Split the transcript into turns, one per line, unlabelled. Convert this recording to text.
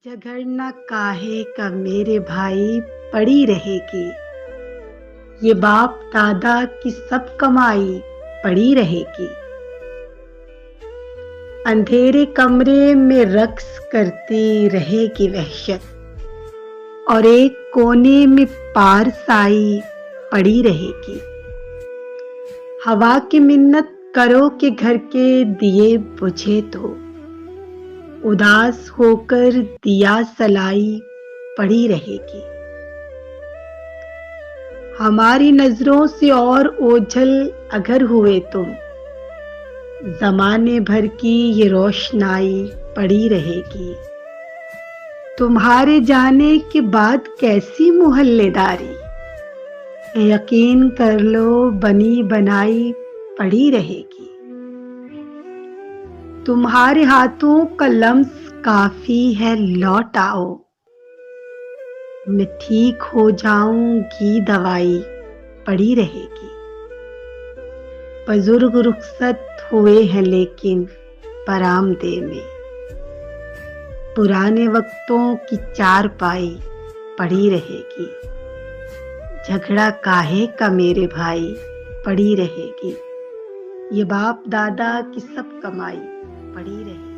جھگڑنا کاہے کا میرے بھائی پڑی رہے گی، یہ باپ دادا کی سب کمائی پڑی رہے گی۔ اندھیرے کمرے میں رقص کرتی رہے گی وحشت، اور ایک کونے میں پارسائی پڑی رہے گی۔ ہوا کی منت کرو کہ گھر کے دیے بجھے تو، اداس ہو کر دیا سلائی پڑی رہے گی۔ ہماری نظروں سے اور اوجھل اگر ہوئے تم، زمانے بھر کی یہ روشنائی پڑی رہے گی۔ تمہارے جانے کے بعد کیسی محلے داری، یقین کر لو بنی بنائی پڑی رہے گی۔ تمہارے ہاتھوں کا لمس کافی ہے لوٹ آؤ، میں ٹھیک ہو جاؤں گی دوائی پڑی رہے گی۔ بزرگ رخصت ہوئے ہیں لیکن برآمدے میں، پرانے وقتوں کی چارپائی پڑی رہے گی۔ جھگڑا کاہے کا میرے بھائی پڑی رہے گی، یہ باپ دادا کی سب کمائی پڑی رہے گی۔